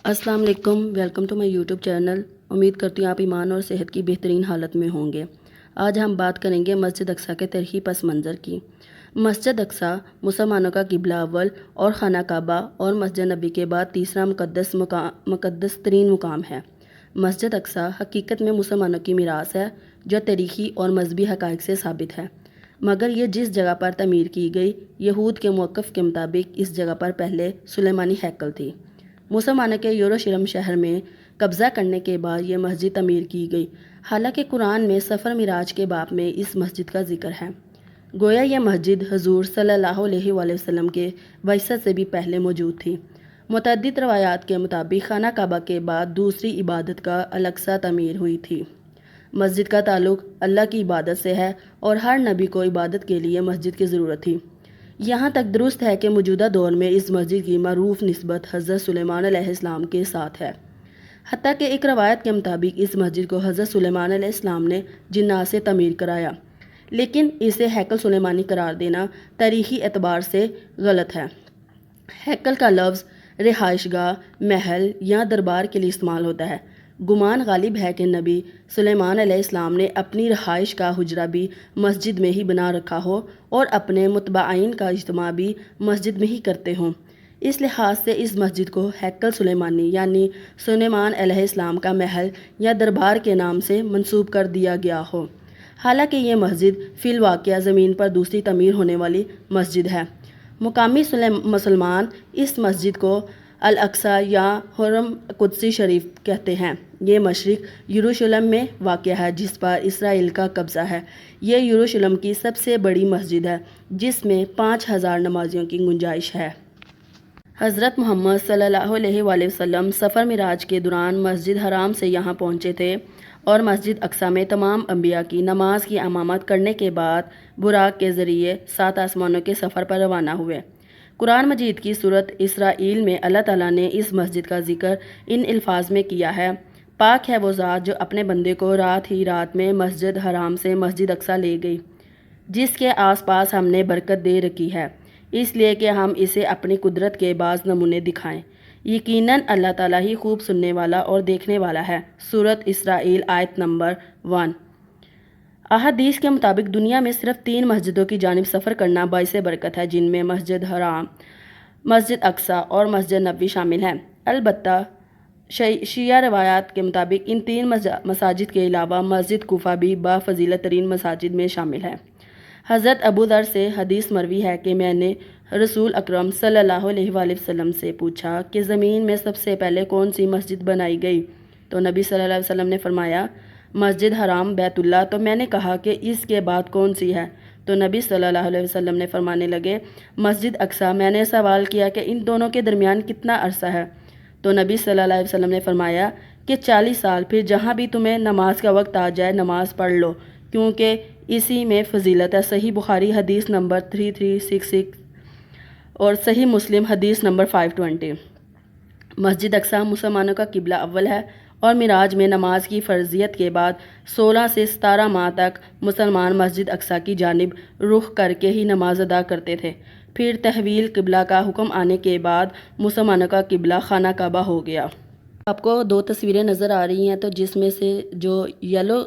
السلام علیکم، welcome to my YouTube channel. امید کرتی ہوں آپ ایمان اور صحت کی بہترین حالت میں ہوں گے۔ آج ہم بات کریں گے مسجد اقصیٰ کے تاریخی پس منظر کی۔ مسجد اقصیٰ مسلمانوں کا قبلہ اول اور خانہ کعبہ اور مسجد نبی کے بعد تیسرا مقدس ترین مقام ہے۔ مسجد اقصیٰ حقیقت میں مسلمانوں کی میراث ہے جو تاریخی اور مذہبی حقائق سے ثابت ہے، مگر یہ جس جگہ پر تعمیر کی گئی، یہود کے موقف کے مطابق اس جگہ پر پہلے سلیمانی ہیکل تھی۔ مسلمانوں کے یروشلم شہر میں قبضہ کرنے کے بعد یہ مسجد تعمیر کی گئی، حالانکہ قرآن میں سفر معراج کے باب میں اس مسجد کا ذکر ہے۔ گویا یہ مسجد حضور صلی اللہ علیہ وآلہ وسلم کے بعثت سے بھی پہلے موجود تھی۔ متعدد روایات کے مطابق خانہ کعبہ کے بعد دوسری عبادت گاہ الاقصیٰ تعمیر ہوئی تھی۔ مسجد کا تعلق اللہ کی عبادت سے ہے اور ہر نبی کو عبادت کے لیے مسجد کی ضرورت تھی۔ یہاں تک درست ہے کہ موجودہ دور میں اس مسجد کی معروف نسبت حضرت سلیمان علیہ السلام کے ساتھ ہے، حتیٰ کہ ایک روایت کے مطابق اس مسجد کو حضرت سلیمان علیہ السلام نے جنات سے تعمیر کرایا، لیکن اسے ہیکل سلیمانی قرار دینا تاریخی اعتبار سے غلط ہے۔ ہیکل کا لفظ رہائش گاہ، محل یا دربار کے لیے استعمال ہوتا ہے۔ گمان غالب ہے کہ نبی سلیمان علیہ السلام نے اپنی رہائش کا حجرہ بھی مسجد میں ہی بنا رکھا ہو اور اپنے متبعین کا اجتماع بھی مسجد میں ہی کرتے ہوں۔ اس لحاظ سے اس مسجد کو ہیکل سلیمانی یعنی سلیمان علیہ السلام کا محل یا دربار کے نام سے منسوب کر دیا گیا ہو، حالانکہ یہ مسجد فی الواقع زمین پر دوسری تعمیر ہونے والی مسجد ہے۔ مقامی مسلمان اس مسجد کو الاقصیٰ یا حرم قدسی شریف کہتے ہیں۔ یہ مشرق یروشلم میں واقع ہے جس پر اسرائیل کا قبضہ ہے۔ یہ یروشلم کی سب سے بڑی مسجد ہے جس میں 5000 نمازیوں کی گنجائش ہے۔ حضرت محمد صلی اللہ علیہ وآلہ وسلم سفر معراج کے دوران مسجد حرام سے یہاں پہنچے تھے اور مسجد اقصیٰ میں تمام انبیاء کی نماز کی امامت کرنے کے بعد براق کے ذریعے 7 آسمانوں کے سفر پر روانہ ہوئے۔ قرآن مجید کی سورۃ اسرائیل میں اللہ تعالیٰ نے اس مسجد کا ذکر ان الفاظ میں کیا ہے: پاک ہے وہ ذات جو اپنے بندے کو رات ہی رات میں مسجد حرام سے مسجد اقصیٰ لے گئی، جس کے آس پاس ہم نے برکت دے رکھی ہے، اس لیے کہ ہم اسے اپنی قدرت کے بعض نمونے دکھائیں۔ یقیناً اللہ تعالیٰ ہی خوب سننے والا اور دیکھنے والا ہے۔ سورۃ اسرائیل آیت نمبر 1۔ احادیث کے مطابق دنیا میں صرف 3 مسجدوں کی جانب سفر کرنا باعث برکت ہے، جن میں مسجد حرام، مسجد اقصیٰ اور مسجد نبوی شامل ہیں۔ البتہ شیعہ روایات کے مطابق ان 3 مساجد کے علاوہ مسجد کوفہ بھی بافضیلت ترین مساجد میں شامل ہے۔ حضرت ابو ذر سے حدیث مروی ہے کہ میں نے رسول اکرم صلی اللہ علیہ وآلہ وسلم سے پوچھا کہ زمین میں سب سے پہلے کون سی مسجد بنائی گئی؟ تو نبی صلی اللہ علیہ وسلم نے فرمایا مسجد حرام بیت اللہ۔ تو میں نے کہا کہ اس کے بعد کون سی ہے؟ تو نبی صلی اللہ علیہ وسلم نے فرمانے لگے مسجد اقصیٰ۔ میں نے سوال کیا کہ ان دونوں کے درمیان کتنا عرصہ ہے؟ تو نبی صلی اللہ علیہ وسلم نے فرمایا کہ 40 سال۔ پھر جہاں بھی تمہیں نماز کا وقت آ جائے نماز پڑھ لو، کیونکہ اسی میں فضیلت ہے۔ صحیح بخاری حدیث نمبر 3366 اور صحیح مسلم حدیث نمبر 520۔ مسجد اقصیٰ مسلمانوں کا قبلہ اول ہے اور معراج میں نماز کی فرضیت کے بعد 16 سے 17 ماہ تک مسلمان مسجد اقصیٰ کی جانب رخ کر کے ہی نماز ادا کرتے تھے۔ پھر تحویل قبلہ کا حکم آنے کے بعد مسلمانوں کا قبلہ خانہ کعبہ ہو گیا۔ آپ کو 2 تصویریں نظر آ رہی ہیں، تو جس میں سے جو یلو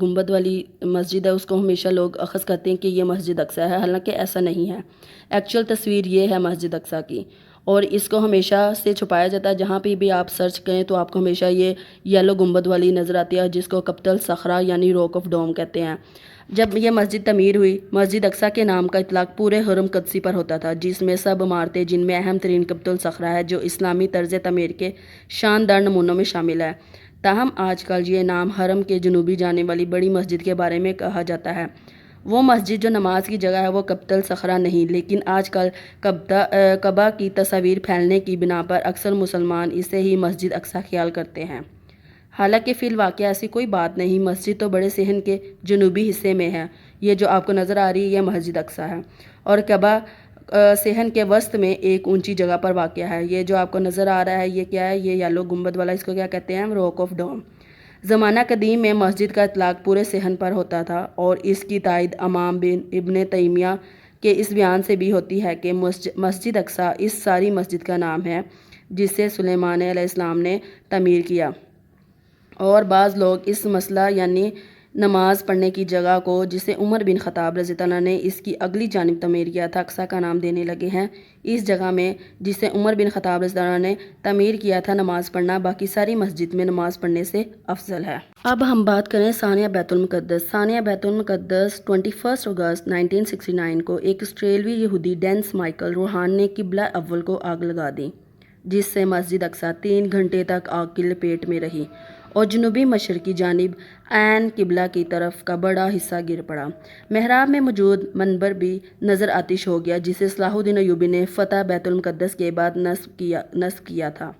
گنبد والی مسجد ہے اس کو ہمیشہ لوگ اخذ کرتے ہیں کہ یہ مسجد اقصیٰ ہے، حالانکہ ایسا نہیں ہے۔ ایکچوئل تصویر یہ ہے مسجد اقصیٰ کی، اور اس کو ہمیشہ سے چھپایا جاتا ہے۔ جہاں پہ بھی آپ سرچ کریں تو آپ کو ہمیشہ یہ یلو گنبد والی نظر آتی ہے، جس کو قبۃ الصخرہ یعنی راک آف ڈوم کہتے ہیں۔ جب یہ مسجد تعمیر ہوئی، مسجد اقصیٰ کے نام کا اطلاق پورے حرم قدسی پر ہوتا تھا، جس میں سب عمارتیں، جن میں اہم ترین قبۃ الصخرہ ہے جو اسلامی طرز تعمیر کے شاندار نمونوں میں شامل ہے۔ تاہم آج کل یہ نام حرم کے جنوبی جانے والی بڑی مسجد کے بارے میں کہا جاتا ہے۔ وہ مسجد جو نماز کی جگہ ہے وہ قبۃ الصخرہ نہیں، لیکن آج کل کعبہ کی تصاویر پھیلنے کی بنا پر اکثر مسلمان اسے ہی مسجد اقصیٰ خیال کرتے ہیں، حالانکہ فی الواقع ایسی کوئی بات نہیں۔ مسجد تو بڑے صحن کے جنوبی حصے میں ہے۔ یہ جو آپ کو نظر آ رہی ہے یہ مسجد اقصیٰ ہے، اور کعبہ صحن کے وسط میں ایک اونچی جگہ پر واقع ہے۔ یہ جو آپ کو نظر آ رہا ہے یہ کیا ہے؟ یہ یلو گنبد والا، اس کو کیا کہتے ہیں؟ راک آف ڈوم۔ زمانہ قدیم میں مسجد کا اطلاق پورے صحن پر ہوتا تھا، اور اس کی تائید امام ابن تیمیہ کے اس بیان سے بھی ہوتی ہے کہ مسجد اقصیٰ اس ساری مسجد کا نام ہے جسے سلیمان علیہ السلام نے تعمیر کیا۔ اور بعض لوگ اس مسئلہ یعنی نماز پڑھنے کی جگہ کو جسے عمر بن خطاب رضی اللہ عنہ نے اس کی اگلی جانب تعمیر کیا تھا اقصیٰ کا نام دینے لگے ہیں۔ اس جگہ میں جسے عمر بن خطاب رضی اللہ عنہ نے تعمیر کیا تھا نماز پڑھنا باقی ساری مسجد میں نماز پڑھنے سے افضل ہے۔ اب ہم بات کریں ثانیہ بیت المقدس۔ ثانیہ بیت المقدس 21 اگست 1969 کو ایک آسٹریلوی یہودی ڈینس مائیکل روہان نے قبلہ اول کو آگ لگا دی، جس سے مسجد اقصیٰ 3 گھنٹے تک آگ کی لپیٹ میں رہی اور جنوبی مشرقی جانب عین قبلہ کی طرف کا بڑا حصہ گر پڑا۔ محراب میں موجود منبر بھی نظر آتش ہو گیا، جسے صلاح الدین ایوبی نے فتح بیت المقدس کے بعد نصب کیا تھا۔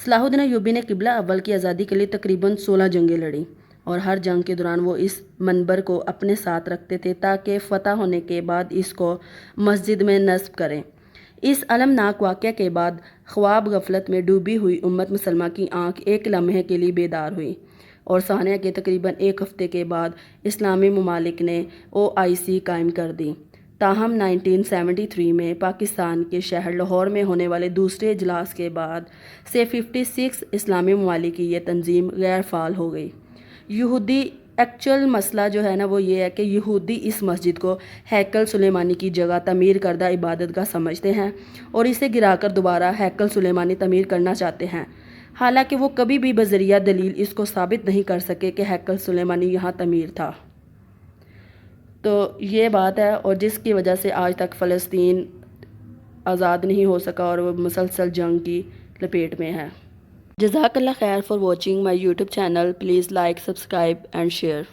صلاح الدین ایوبی نے قبلہ اول کی آزادی کے لیے تقریباً 16 جنگیں لڑیں اور ہر جنگ کے دوران وہ اس منبر کو اپنے ساتھ رکھتے تھے تاکہ فتح ہونے کے بعد اس کو مسجد میں نصب کریں۔ اس المناک واقعہ کے بعد خواب غفلت میں ڈوبی ہوئی امت مسلمہ کی آنکھ ایک لمحے کے لیے بیدار ہوئی اور ثانیہ کے تقریباً 1 ہفتے کے بعد اسلامی ممالک نے OIC قائم کر دی۔ تاہم 1973 میں پاکستان کے شہر لاہور میں ہونے والے دوسرے اجلاس کے بعد سے 56 اسلامی ممالک کی یہ تنظیم غیر فعال ہو گئی۔ یہودی ایکچوئل مسئلہ جو ہے نا وہ یہ ہے کہ یہودی اس مسجد کو ہیکل سلیمانی کی جگہ تعمیر کردہ عبادت گاہ سمجھتے ہیں اور اسے گرا کر دوبارہ ہیکل سلیمانی تعمیر کرنا چاہتے ہیں، حالانکہ وہ کبھی بھی بذریعہ دلیل اس کو ثابت نہیں کر سکے کہ ہیکل سلیمانی یہاں تعمیر تھا۔ تو یہ بات ہے اور جس کی وجہ سے آج تک فلسطین آزاد نہیں ہو سکا اور وہ مسلسل جنگ کی لپیٹ میں ہے۔ جزاک اللہ خیر for watching my YouTube channel. Please like, subscribe and share.